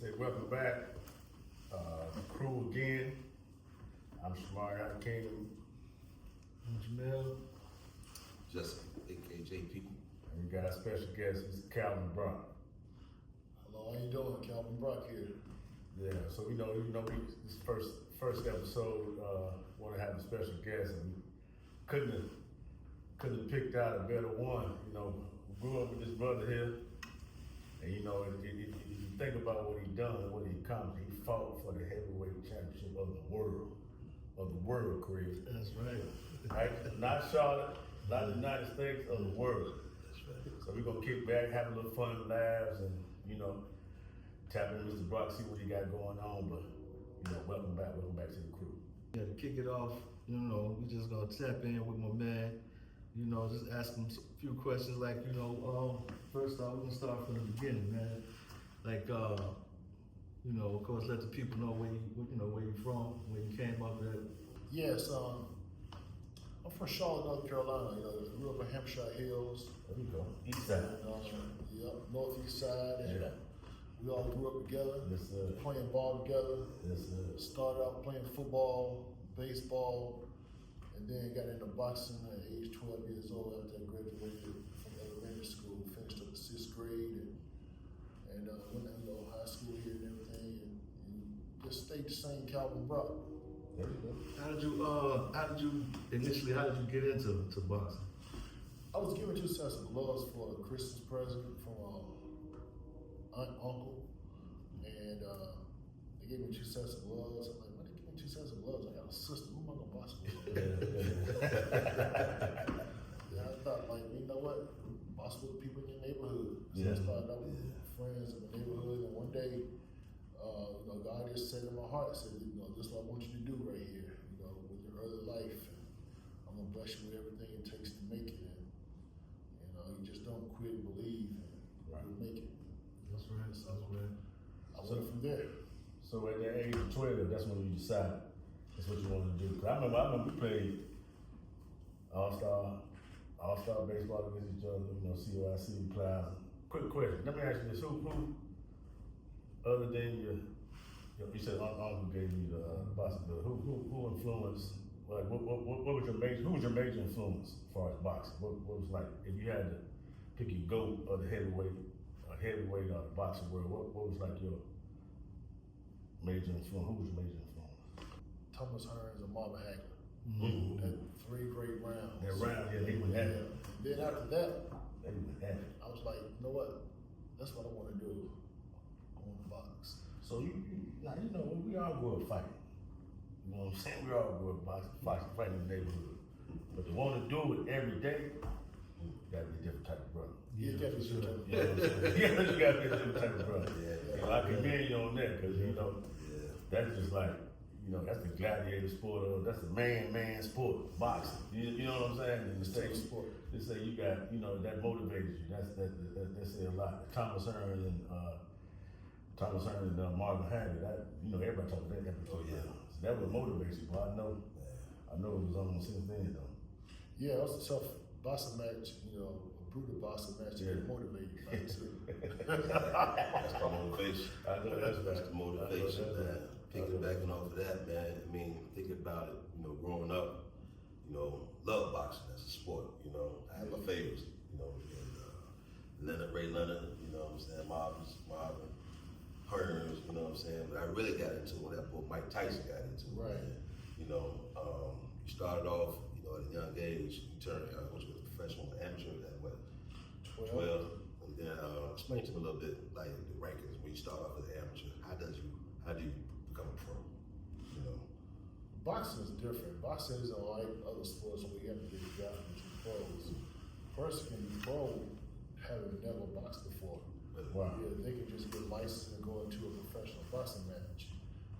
Say welcome back, the crew again. I'm Shamar out of Kingdom. I'm Jamel. Justin, AKJ people. And we got our special guest, Mr. Calvin Brock. Hello, how you doing? Calvin Brock here. Yeah, so we this first episode, want to have a special guest, and we couldn't have picked out a better one. You know, we grew up with this brother here, and you know, if you think about what he done and what he accomplished, he fought for the heavyweight championship of the world, Chris. That's right. Right? Not Charlotte, not the United States, of the world. That's right. So we're gonna kick back, have a little fun, laughs, and you know, tap into Mr. Brock, see what he got going on. But you know, welcome back to the crew. Yeah, to kick it off, you know, we just gonna tap in with my man. You know, just ask him a few questions. Like, you know, first off, we're gonna start from the beginning, man. Like, you know, of course, let the people know where you from, where you came up at. Yes, I'm from Charlotte, North Carolina. You know, I grew up in Hampshire Hills. There we go. East side. Yep, northeast side. And Yeah. we all grew up together, Yes, sir. playing ball together. Yes, sir. Started out playing football, baseball, and then got into boxing at age 12 years old after I graduated from elementary school. Finished up the 6th grade and went to high school here and everything, and just stayed the same Calvin Brock. There we go. How did you get into boxing? I was given 2 sets of gloves for a Christmas present from uncle, and they gave me 2 sets of gloves. I'm like, why they give me 2 sets of gloves? I got a sister. Who am I gonna box with? And I thought, like, you know what? Box with the people in your neighborhood. So I started out with friends in the neighborhood, and one day, you know, God just said in my heart, said, you know, this is what I want you to do right here. You know, with your early life, and I'm gonna bless you with everything it takes to make it. And you know, you just don't quit and believe, and you'll make it. That's right. So I went from there. So at the age of 12, that's when you decided that's what you wanted to do. 'Cause I remember we played all-star baseball against each other, you know, COIC, Plaza. Quick question, let me ask you this, who other than you said uncle gave you the boxing, who influenced, like, what was your major, who was your major influence as far as boxing? What was, like, if you had to pick your GOAT of the heavyweight of the boxing world, what was like your major influence? Who was your major influence? Thomas Hearns and Marvin Hagler. Mm-hmm. Had 3 great rounds. That round, yeah, they went at it. Then after that, They went at it. I was like, you know what? That's what I want to do. I want to box. So now, you know, we all grew up fighting. You know what I'm saying? We all grew up fighting in the neighborhood. But to want to do it every day, you gotta be a different type of brother. Yeah, definitely You sure. know what I'm saying? Yeah, you gotta be a different type of brother. Yeah. You know, I commend you on that, because, you know, Yeah. that's just like, you know, that's the gladiator sport, or that's the man sport, boxing. You know what I'm saying? And It's team sport. they say you got, you know, that motivated you. That say a lot. Thomas Hearns and Marvin Hagler. That, you know, everybody talk about that. Oh, yeah. So that was motivation. But I know it was on since then though. Yeah, it was a tough boxing match, you know, a brutal boxing match to get motivated by too. That's the motivation. I know that's That's the motivation, I know man. Piggybacking off of that, man. I mean, thinking about it, you know, growing up, you know, love boxing as a sport. You know, I had my favorites. You know, and, Ray Leonard. You know what I'm saying? Marvin Hearns. You know what I'm saying? But I really got into it when that boy Mike Tyson got into it. Right. Man. You know, you started off, you know, at a young age. You turned, what was it, professional, amateur at what? 12. And then explain to me a little bit, like the rankings when you start off as an amateur. How do you become a pro? You know. Boxing is different. Boxing isn't like other sports where you have to get drafted to pros. Person can be pro having never boxed before. Wow. Yeah, they can just get licensed and go into a professional boxing match.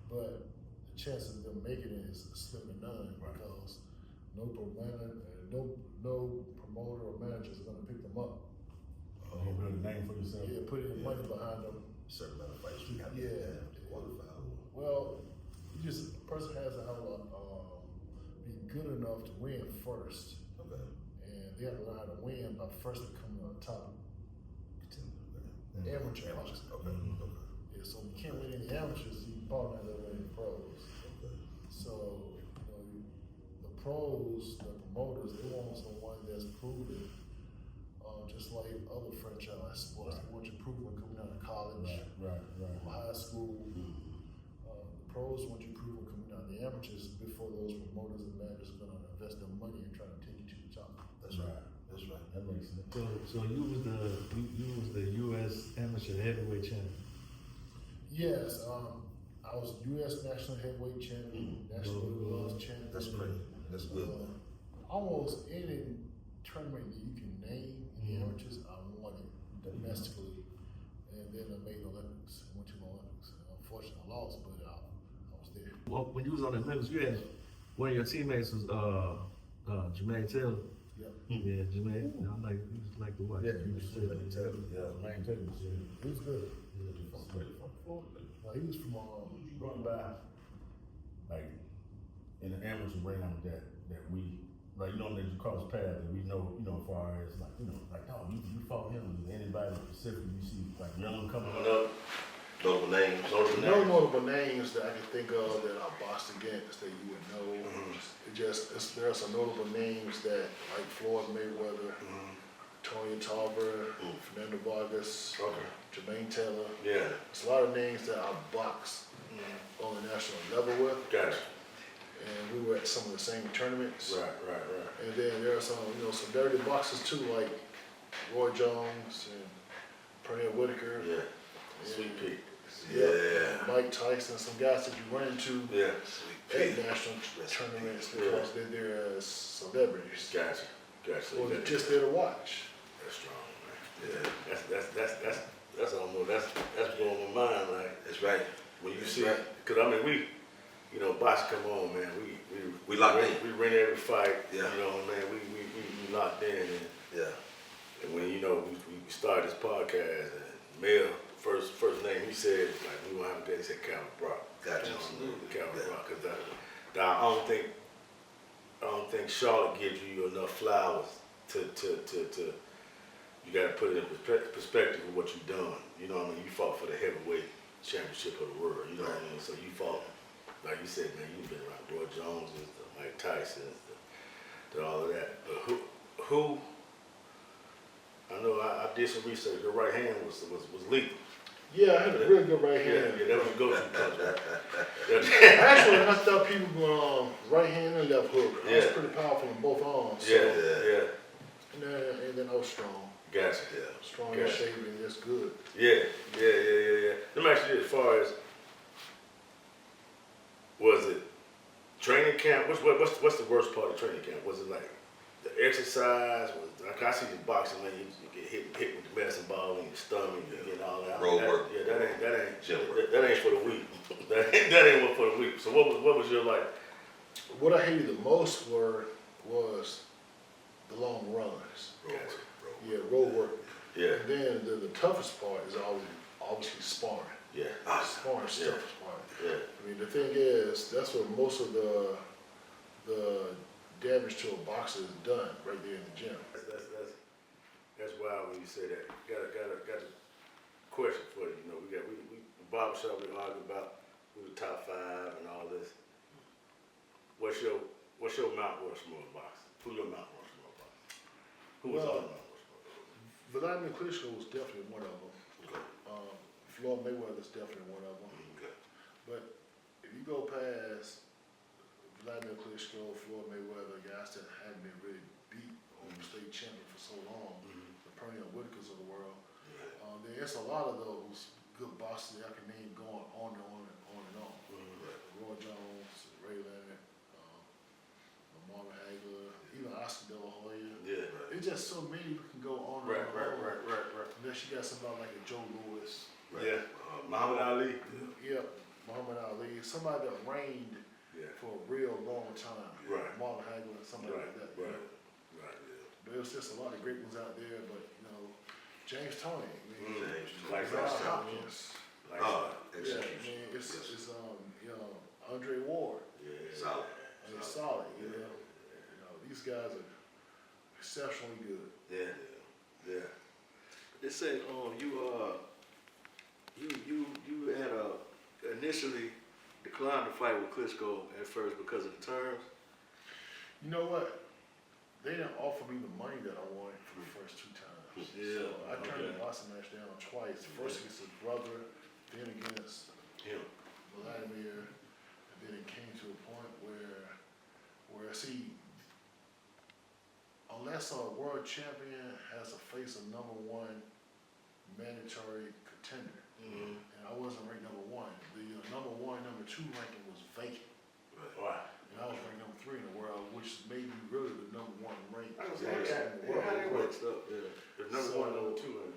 But the chance of them making it is slim to none, Right. because no promoter or manager is going to pick them up. You build a name for yourself. Yeah, putting money behind them. Certain amount of fights you have to Yeah. qualify. Well, a person has to have be good enough to win first, Okay. and they have to learn how to win by first coming on top. Contender, Amateur Amateur. boxing. Okay. Mhm. Okay. Yeah, so you can't win any amateurs, you probably not gonna win any pros. Okay. So, the pros, the promoters, they want someone that's proven, just like other franchise sports. They want you proven coming out of college, Right. from high school. The pros want you proven coming out of the amateurs before those promoters and managers are gonna invest their money and try to take you to the top. That's right. That's right. That makes sense. So you was the U.S. amateur heavyweight champion. Yes, I was U.S. national heavyweight champion, national world champion. That's great. That's good. Almost any tournament that you can name in the amateurs, I won it domestically, and then I made the Olympics. Went to the Olympics. Unfortunately, I lost, but I was there. Well, when you was on the Olympics, you had one of your teammates was Jermaine Taylor. Yep. Yeah, Jermaine. I like he was like the watch. Yeah, he was Yeah. Main Taylor was He was good. He was from going by, like, in the amateur realm that we, like, that you cross paths that we know, as far as, like, oh, you fought him, anybody specific you see, like, young coming up. Notable names. no notable names that I can think of that I boxed against that you would know. There are some notable names that, like Floyd Mayweather, Tony Tarver, Fernando Vargas, Jermaine Taylor. Yeah. It's a lot of names that I boxed on the national level with. Gotcha. And we were at some of the same tournaments. Right. And then there are some, some dirty boxers too, like Roy Jones and Pernell Whitaker. Yeah. and- Sweet Pea. Yeah. Mike Tyson, some guys that you run into Yeah. at national tournaments because they're there as celebrities. Gotcha. Or they're just there to watch. That's strong, man. Yeah. That's almost that's blowing my mind. Like that's right. When you see, because I mean we, box come on, man. We locked in. We win every fight. Yeah. Man. We locked in. And when we started this podcast and Mel first name he said like we want to have a day. He said Calvin Brock. Gotcha. Calvin Brock. Because I don't think Charlotte gives you enough flowers to you got to put it in perspective of what you've done. You know what I mean? You fought for the heavyweight championship of the world. You know what I mean? So you fought, like you said, man, you've been around Roy Jones, Mike Tyson, all of that. But who? I know I did some research. Your right hand was lethal. Yeah, I had a real good right hand. Yeah, that was a go-to punch, right? Actually, I thought people were right hand and left hook. I was pretty powerful in both arms. So, and then I was strong. Gotcha. Yeah. Strong in shape and just good. Yeah. Let me ask you this, as far as, was it training camp? What's the worst part of training camp? Was it like the exercise? Like I see you boxing, man, you get hit with the medicine ball in your stomach and all that. Road work. Yeah, that ain't for the weak. that ain't one for the weak. So what was your like? What I hated the most was the long runs. Road work. Yeah. And then the toughest part is always obviously sparring. Yeah. Sparring's the toughest part. Yeah. I mean, the thing is, that's where most of the damage to a boxer is done, right there in the gym. That's wild when you say that. Got a question for you. We barbershop we argue about who the top 5 and all this. What's your Mount Rushmore boxer? Who your Mount Rushmore boxer? Who was on Mount Rushmore? Vladimir Klitschko was definitely one of them. Okay. Floyd Mayweather is definitely one of them. Okay. But if you go past Vladimir Klitschko, Floyd Mayweather, guys that hadn't been really beat or state champion for so long, the Pernell Whitakers of the world, there's a lot of those good boxers that I can name going on and on and on and on. Roy Jones, Ray Leonard, Marvin Hagler, even Oscar De La Hoya. Yeah. There's just so many you can go on and on. Right. Unless you got somebody like a Joe Louis. Right. Yeah. Muhammad Ali. Yeah, Muhammad Ali. Somebody that reigned for a real long time. Right. Marvin Hagler, somebody like that. Right. But there's just a lot of great ones out there. But James Toney, like Hopkins. It's Andre Ward. Solid. Solid. These guys are exceptionally good. Yeah. They say you initially declined to fight with Klitschko at first because of the terms? You know what? They didn't offer me the money that I wanted for the first 2 times. Yeah, So I turned okay. the boxing match down twice. First against his brother, then against Him. Vladimir, and then it came to a point where see, unless a world champion has to face a #1 mandatory contender, Mm-hmm. and I wasn't ranked #1. The #1, #2 ranking was vacant, Wow. and I was ranked #3 in the world, which made me really the #1 ranked I was boxer saying, in the world. how that works up, yeah. If number So- one, number two,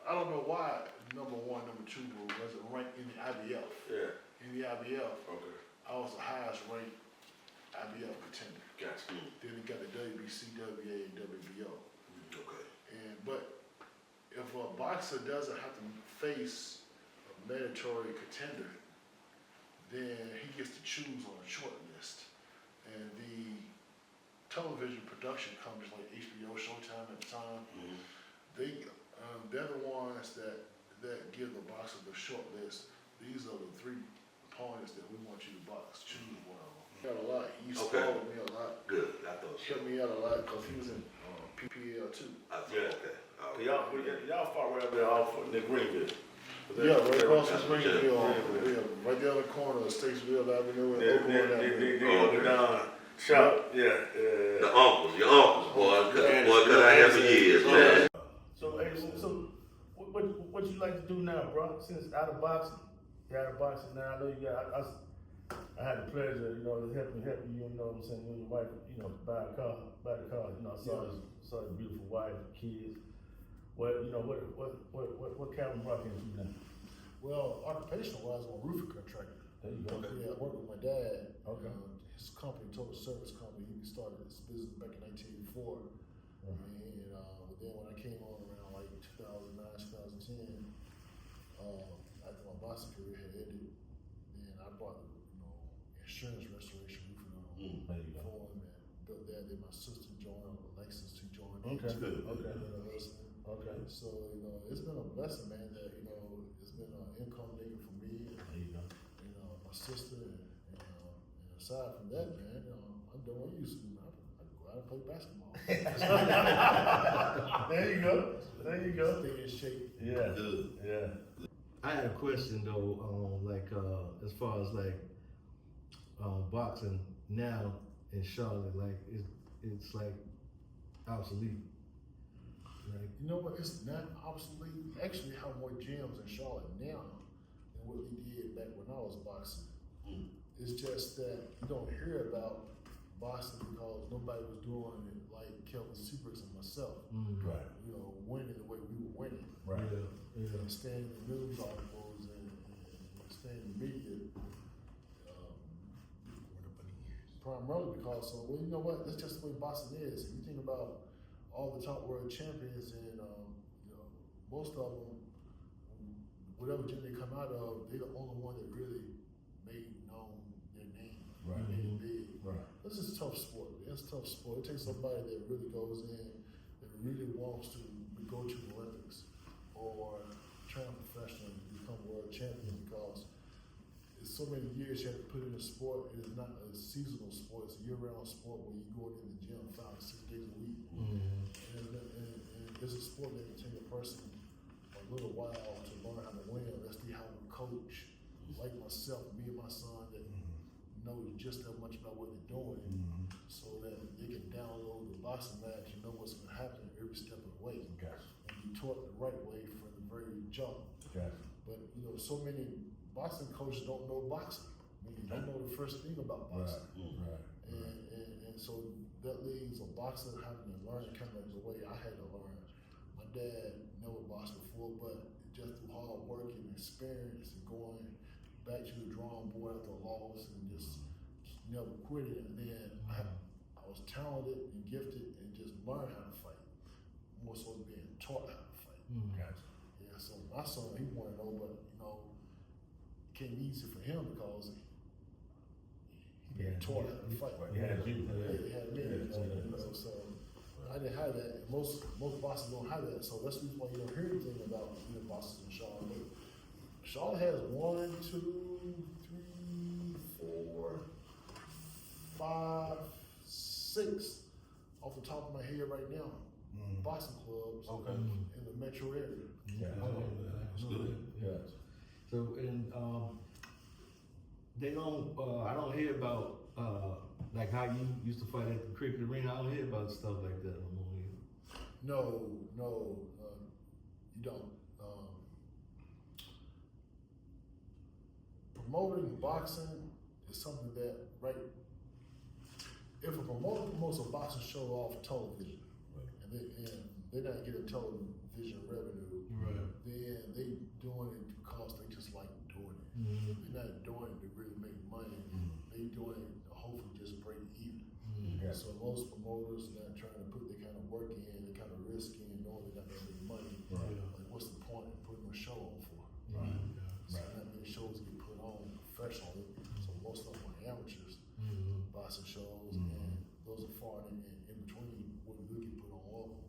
I don't know why #1, #2 wasn't ranked in the IBF. yeah, In the IBF, okay, I was the highest ranked IBF contender. gotcha. Then it got the WBC, WBA, and WBO. Okay. But if a boxer doesn't have to face a mandatory contender, then he gets to choose on a short list. And the television production companies like HBO, Showtime at the time, they're the ones that give the boxer the short list. These are the 3 opponents that we want you to box. Choose one of them. Got a lot. He Okay. followed me a lot. Good. I thought so. Helped me out a lot because he was in PPL too. I thought, Yeah. okay. All right. Y'all fought right there off in the Greenville. Yeah, right across the Yeah. Greenville, yeah, right there on the corner of Statesville Avenue and Oakland Avenue. They opened down shop, yeah. The uncles, your uncles, boy. Cause I have for years, man. So, hey, so what you like to do now, bro? Since out of boxing, you're out of boxing now. I know you got. I had the pleasure, helping you. You know what I'm saying? You and your wife, buy the car. Saw your beautiful wife, kids. What kind of rock into you now? Well, occupational wise, I'm a roofing contractor. There you go. Yeah, I work with my dad. Okay. His company, Total Service Company, he started this business back in 1984. And then when I came on around like 2009, 2010, after my boxing career had ended, then I brought insurance restoration roofing on There you go. for him and built that. Then my sister joined, Alexis, who joined. Okay. Into Okay. her husband. Okay. So, it's been a blessing, man, that, it's been an income nigga for me, There you go. my sister, and aside from that, man, I'm doing what I used to do. I go out and play basketball. There you go. There you go. Stay in shape. Yeah. Good. Yeah. I had a question though, as far as boxing now in Charlotte, it's like obsolete. Like, You know what? It's not obsolete. We actually have more gyms in Charlotte now than what we did back when I was boxing. It's just that you don't hear about boxing because nobody was doing it like Kelvin Seabrooks and myself. Right. Winning the way we were winning. Right. yeah. And staying in the news articles and staying in the media. Primarily because, you know what? That's just the way boxing is. If you think about all the top world champions and, most of them, whatever gym they come out of, they're the only one that really made known their name. Right. Made it big. Right. This is a tough sport. It's a tough sport. It takes somebody that really goes in, that really wants to go to the Olympics or train professionally to become world champion because it's so many years you have to put in the sport. It is not a seasonal sport. It's a year-round sport where you go in the gym 5 to 6 days a week. And it's a sport that can take a person a little while to learn how to win. Let's see how we coach. Like myself, me and my son that know just that much about what they're doing so that they can download the boxing match and know what's going to happen every step of the way. Gotcha. And be taught the right way from the very jump. Gotcha. But, so many boxing coaches don't know boxing. I mean, they don't know the first thing about boxing. Right. And so that leaves a boxer having to learn kind of the way I had to learn. My dad never boxed before, but just through hard work and experience and going back to the drawing board after a loss and just never quitting. And then I was talented and gifted and just learned how to fight. More so than being taught how to fight. Gotcha. Yeah, so my son, he wanted to know, but it came easy for him because he been taught how to fight. He had you. He had me, so I didn't have that. Most boxers don't have that, so that's the reason why you don't hear anything about boxers in Charlotte. Charlotte has 1, 2, 3, 4, 5, 6 off the top of my head right now. Boxing clubs Okay. in the metro area. Yeah. That's good. Yeah. So, and, they don't, I don't hear about, like how you used to fight at the cricket arena. I don't hear about stuff like that no more either. No, you don't. Promoting boxing is something that, right? If a promoter promotes a boxing show off television, and they're not getting television revenue, Right. then they doing it because they just like doing it. Mm-hmm. They're not doing it to really make money. They doing it to hopefully just break even. Yeah. So most promoters not trying to put the kind of work in, the kind of risk in, knowing they're not gonna make money. Right. Like, what's the point in putting a show on for? Right. So Right. not many shows get put on professionally, so most of them are amateurs, boxing shows, and those are far in between what we get put on local.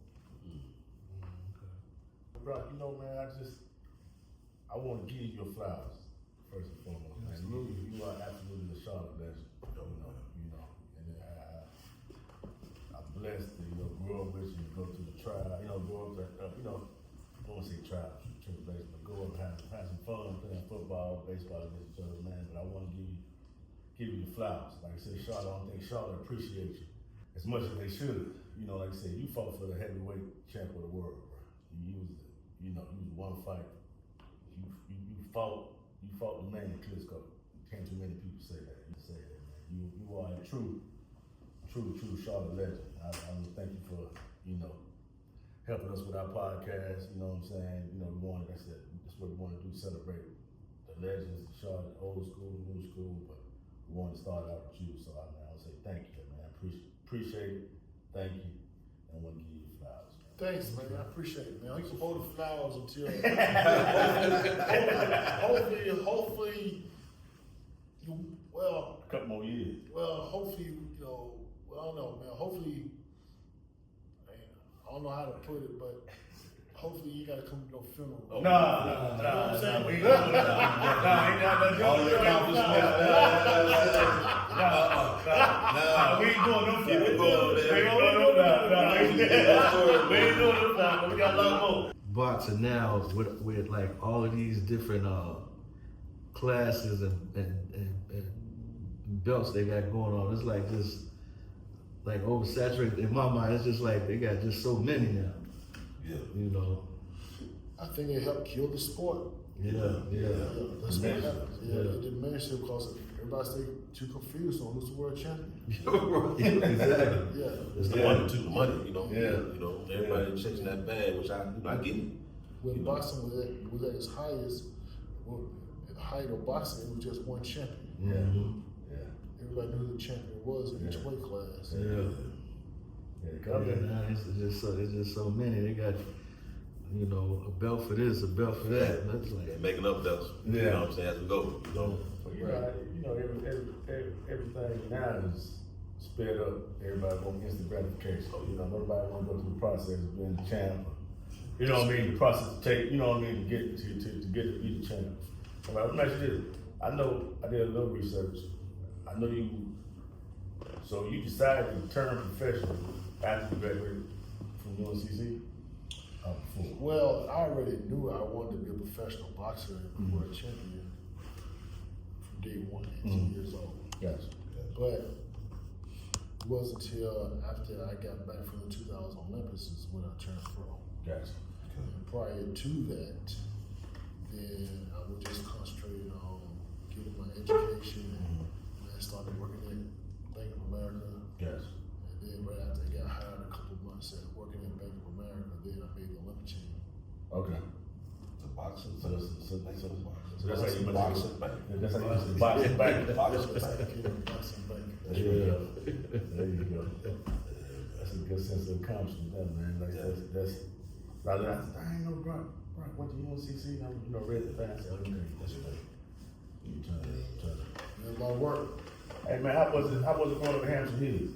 Bro, you know, man, I want to give you your flowers, first and foremost, man. You are absolutely a Charlotte legend, and I'm blessed to, grow up with you, go to the trial, grow up, I don't want to say trial, tribulation, but go up and have some fun playing football, baseball against each other, man, but I want to give you your flowers. Like I said, Charlotte, I don't think Charlotte appreciates you as much as they should. Like I said, you fought for the heavyweight champ of the world, bro. You was one fight. You fought the man, Klitschko. Can't too many people say that. You say that, man. You are a true Charlotte legend. I want to thank you for, helping us with our podcast. You know what I'm saying? We wanted, that's what we want to do, celebrate the legends, the Charlotte, old school, new school, but we wanted to start out with you. So I want to say thank you, man. Appreciate it. Thank you. And I want to give you flowers. Thanks, man. I appreciate it, man. We can hold the flowers until hopefully A couple more years. hopefully, I don't know, man. Hopefully, man, I don't know how to put it, but hopefully you gotta come to no funeral. No, we ain't doing no we got a lot more. Boxing now with like all of these different classes and belts they got going on. It's like just like oversaturated in my mind. It's just like they got just so many now. Yeah. I think it helped kill the sport. Yeah. That's what happens. It diminished it because everybody stayed too confused on who's the world champion. Exactly. Yeah. It's the money too, the money, Yeah. everybody chasing that bag, which I get it. When boxing was at its highest, at the height of boxing, it was just one champion. Yeah. Everybody knew who the champion was in each weight class. It's just so many. They got, a belt for this, a belt for that. That's They're like, making up belts. You know what I'm saying, as we go. But everything now is sped up. Everybody wants instant gratification. Nobody want to go through the process of being the champ. You know what I mean? The process to take, to get to be the champ. Let me ask you this. I know I did a little research. I know so you decided to turn professional after you graduated from UNCC? Before? Well, I already knew I wanted to be a professional boxer and world champion from day one at 2 years old. Gotcha. But it wasn't until after I got back from the 2000 Olympics is when I turned pro. Gotcha. And prior to that, then I was just concentrating on getting my education and I started working at Bank of America. Gotcha. And then right after I got hired a couple of months at working at Bank of America, then I made the Olympic team. Okay. The boxing. So that's how you boxing back. That's how you use the boxing back. Boxing back. Boxing Bank. There you go. That's a good sense of accomplishment, that man. Like that's rather I ain't know Brock went to UNCC. Read the fast. Okay, that's right. You turn it. And my work. Hey man, how was it growing up in Hampshire Hills?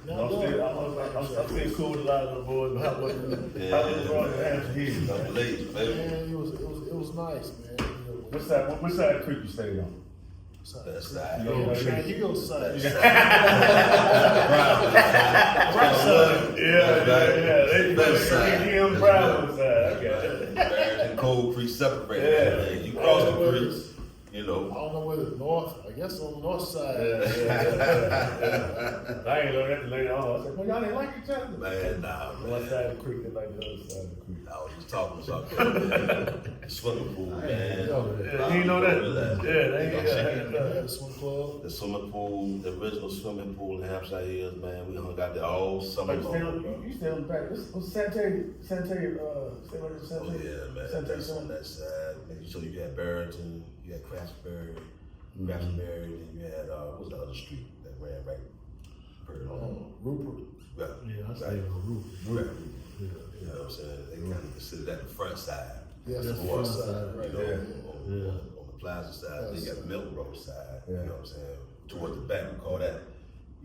I'm still cool with a lot of the boys, but how was it growing up in Hampshire Hills? Double H, baby. Man, it was nice, man. Which side of the creek you stayed on? That side. Hillside. Right side. Yeah. That side. He on the Brown side. I got it. Barrington, Cold Creek separated. Yeah. Man. You cross the Whether creek, it's- you I know. don't know whether north, I guess on the north side. I ain't learned that later on. I said, well, y'all ain't like each other. Man, nah, One man. side of the creek and like the other side of the creek. I was just talking about that. Swimming pool, man. Yeah, you know that? Yeah, they Yeah, the swim club. The swimming pool, the original swimming pool in Hampshire Hills, man. We hung out there all summer long. You stay on the back. This was Sanitary, stay right there, Oh Sanitary. yeah, man. Sanitary That's on that side. Man, so you had Barrington, you had Craftsbury, and you had what's the other street that ran right? Rupert. Right. Yeah, I Right. stay on the roof. Right. Yeah. You know what I'm saying? They kind of consider that the front side. Yes, That's the front front side, side. right. Yeah. Yeah. On the plaza side, they got Milk Road side. Yeah. You know what I'm saying? Towards the back, we call that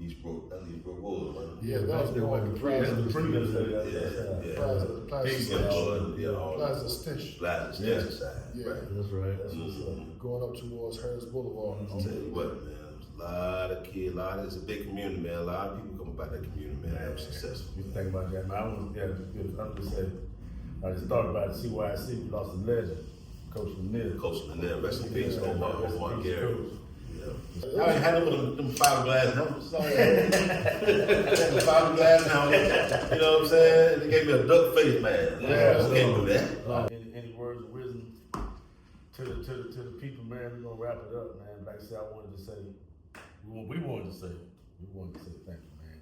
Eastbrook. That's Eastbrook Wood, man. Yeah, that was the one. That's Plaza, the pre that stay Yeah, on that side. yeah. Plaza, Big Plaza, Milk, yeah, all Plaza Extension. Plaza Extension side. Yeah. Right. That's right. That's what's up. Going up towards Harris Boulevard. I'll tell you what, man. There's a lot of kids, it's a big community, man. A lot of people come about that community, man. That was successful. You think about that, man. I'm just saying, I just thought about it, CYC, we lost a legend, Coach Lanier. Coach Lanier, rest in peace, Yeah, Omar rest in peace, Gary. Coach. Yeah. I ain't had them fiberglass numbers. Them fiberglass now. You know what I'm saying? They gave me a duck face, man. Yeah, I can't do that. Any words of wisdom to the people, man? We're gonna wrap it up, man. Like I said, we wanted to say thank you, man.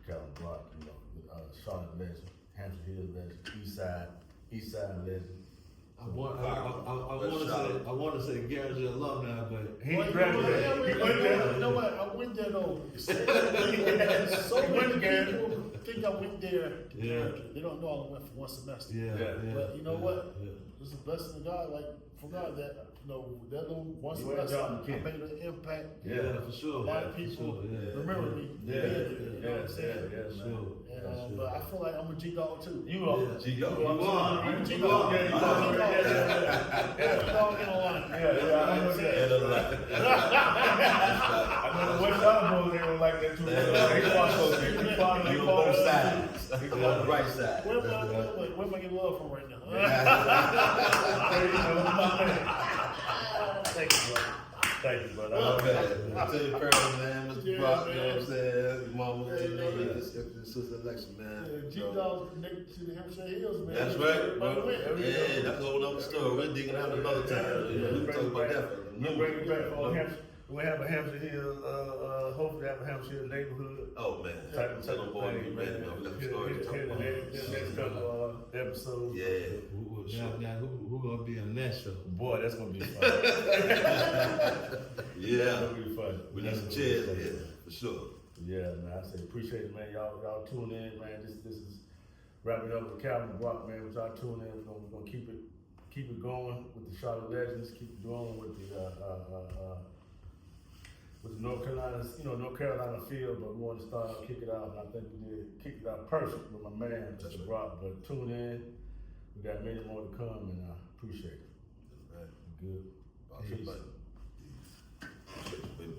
Calvin Block, Charlotte legend, Hampshire Hills legend, East Side legend. I want to say Garrison alumni, but He graduated. He went there. You know what? I went there though. So many people think I went there. Yeah. They don't know I only went for one semester. yeah, Yeah. yeah. But you know what? Yeah. It's a blessing of God, like from God that that little one You went semester down I the kid. made an impact. Yeah, for sure. A lot of For people sure, yeah. remember me. Yeah, You know what I'm saying? yeah, Sure. man. And, but I feel like I'm a G dog too. You are. Yeah. G-Dog. I'm a G You dog. are. Yeah, you are. Yeah. Dog in a line. Yeah, I know that. And a lot. I know the West Side boys, they don't like that too. They follow You on both sides. I'm on the right side. Where am I getting love from right now? Thank you, brother. Thank you, brother. I Oh, love man. that. I tell you, Pearl, man, Mr. Yeah, Brock, you know man. what I'm saying? Your mama, Yeah, you know, yeah. this is election, man. G dog connected to the Hampshire Hills, man. That's right, Everybody bro. went. Yeah, that's a whole other story. We're digging out another time. Yeah, we can talk about that. We bring it back for Hampshire. We have a Hampshire Hill, hopefully have a Hampshire Hill neighborhood. Oh, man. Type Tell them boys, get ready, man. We got some stories to talk Here, about. the next couple episodes. Yeah. Now, who gonna be on that show? Boy, that's gonna be fun. Yeah. That's gonna be fun. We need That's some gonna be chairs fun. here, for sure. Yeah, man. I say appreciate it, man. Y'all tune in, man. This is wrapping up with Calvin Block, man. With y'all tune in, we're gonna keep it going with the Charlotte Legends. Keep it going with the North Carolina field. But we want to start kick it out, and I think we did kick it out perfect with my man, That's Mr. right. Brock. But tune in. We got many more to come, and I appreciate it. Right. Good. Appreciate Peace. you, baby.